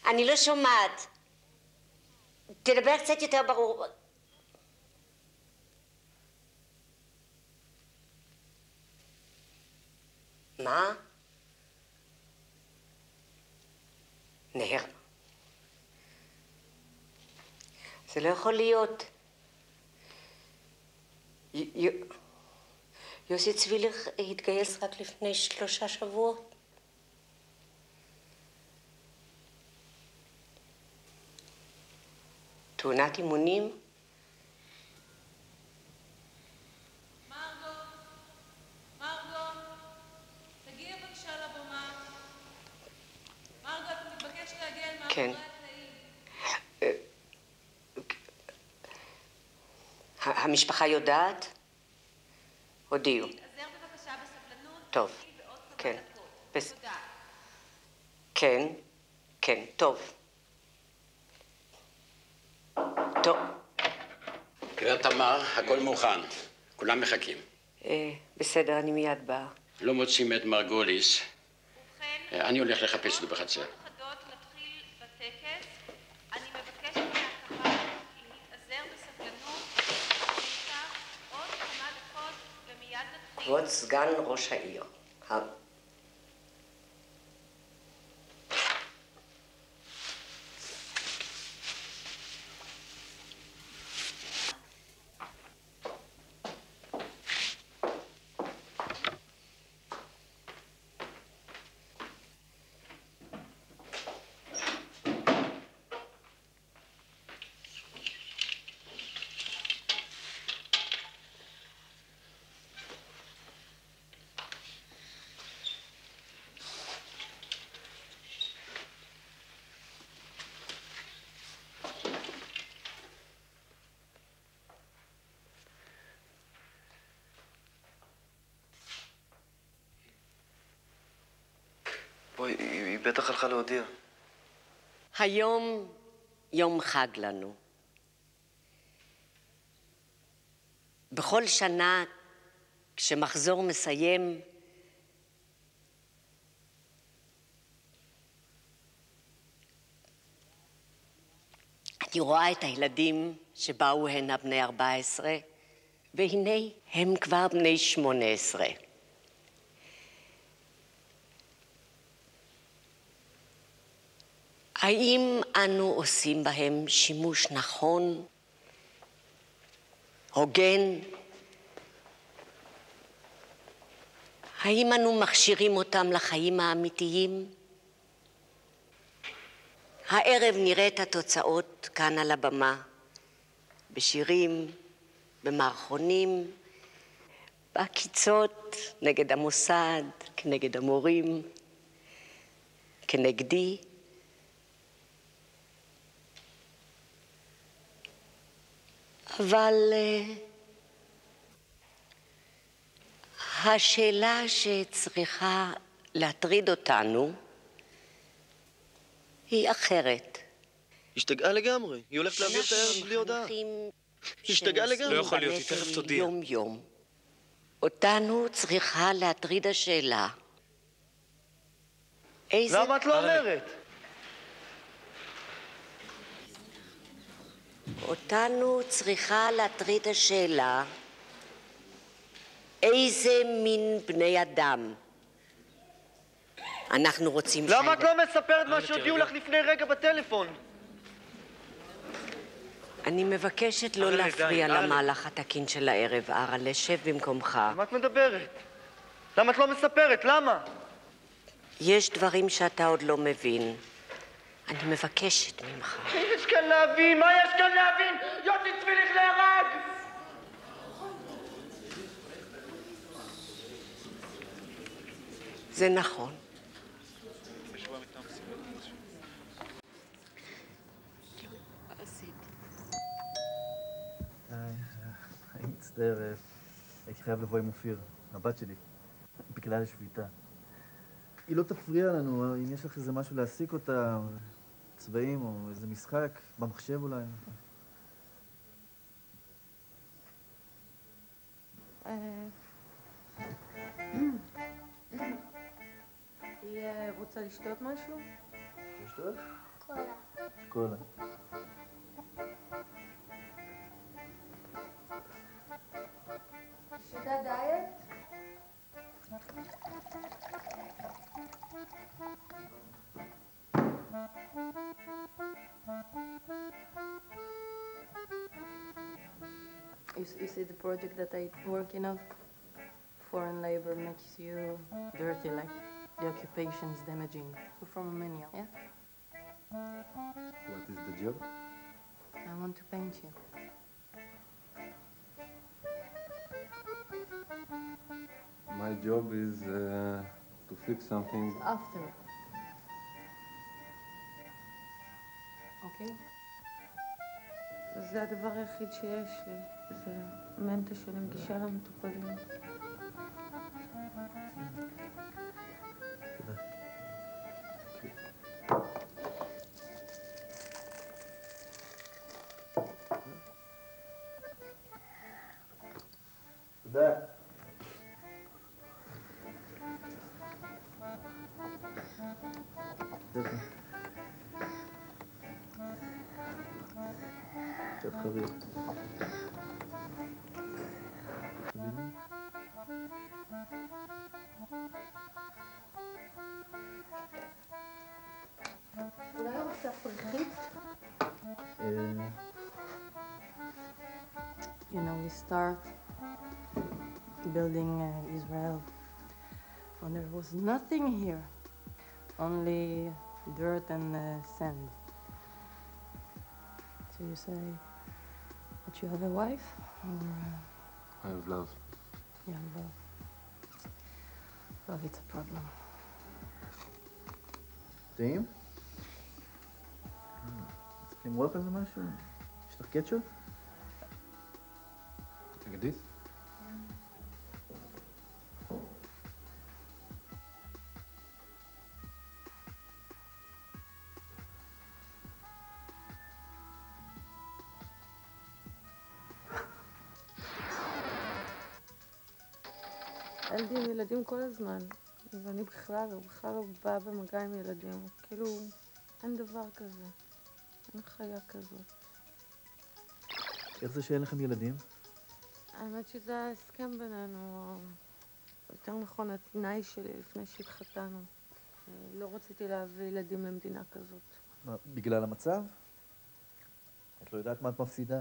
אני לא שומעת. תדבר קצת יותר ברור. מה? נהר. זה לא יכול להיות. יוסי צווילר התגייס רק לפני 3 שבועות. תאונת אימונים? מרגו, תגיעי בבקשה לבמה. מרגו, אתה מתבקש להגיע אל מאחורי הקלעים. המשפחה יודעת? הודיעו. תתאזר בבקשה בסבלנות. טוב, כן. כן, כן, טוב. טוב. גברת תמר, הכל מוכן. כולם מחכים. בסדר, אני מיד באה. לא מוצאים את מרגוליס. אני הולך לחפש אותו בחצר. נתחיל בטקס. אני מבקשת מהקהל להתאזר בסבלנות. ניקח עוד כמה דקות ומיד נתחיל. כבוד סגן ראש העיר. בואי, היא בטח הלכה להודיע. היום יום חג לנו. בכל שנה, כשמחזור מסיים, אני רואה את הילדים שבאו הנה בני 14, והנה הם כבר בני 18. האם אנו עושים בהם שימוש נכון, הוגן? האם אנו מכשירים אותם לחיים האמיתיים? הערב נראה את התוצאות כאן על הבמה, בשירים, במערכונים, בעקיצות נגד המוסד, כנגד המורים, כנגדי. אבל השאלה שצריכה להטריד אותנו היא אחרת. השתגעה לגמרי, היא הולכת להעביר את הערב בלי הודעה. השתגעה לגמרי. לא יכול להיות, היא תכף תודיע. יום יום. אותנו צריכה להטריד השאלה. למה את לא אומרת? אותנו צריכה להטריד השאלה איזה מין בני אדם אנחנו רוצים למה את לא מספרת מה שהודיעו לך לפני רגע בטלפון? אני מבקשת לא להפריע למהלך התקין של הערב, ארלה, שב במקומך. למה את מדברת? למה את לא מספרת? למה? יש דברים שאתה עוד לא מבין. אני מבקשת ממך. יש כאן להבין? מה יש כאן להבין? יוסי צווילר נהרג! זה נכון. אני מצטער, הייתי חייב לבוא עם אופיר, הבת שלי, בגלל השביתה. היא לא תפריע לנו, אם יש לך איזה משהו להעסיק אותה, צבעים או איזה משחק, במחשב אולי. היא רוצה לשתות משהו? לשתות? שקולה. Should I diet? You see the project that I working on? Foreign labor makes you dirty, like the occupation is damaging. You're from Romania, yeah? What is the job? I want to paint you. My job is to fix something. After. אוקיי? זה הדבר היחיד שיש לי. זה מנטה שאני מגישה למטופלים. תודה. קצת חריף. אולי רוצה פרחית? You know, we start building Israel when there was nothing here, only dirt and sand. So you say that you have a wife, or I have love. you have love? Love, it's a problem. טעים? צריכים למרוק על זה משהו? יש לך קטשופ? Like this? ילדי עם ילדים כל הזמן, ואני בכלל לא באה במגע עם ילדים. כאילו, אין דבר כזה, אין חיה כזאת. איך זה שאין לכם ילדים? האמת שזה ההסכם בינינו, יותר נכון, התנאי שלי לפני שהתחתנו. לא רציתי להביא ילדים למדינה כזאת. מה, בגלל המצב? את לא יודעת מה את מפסידה.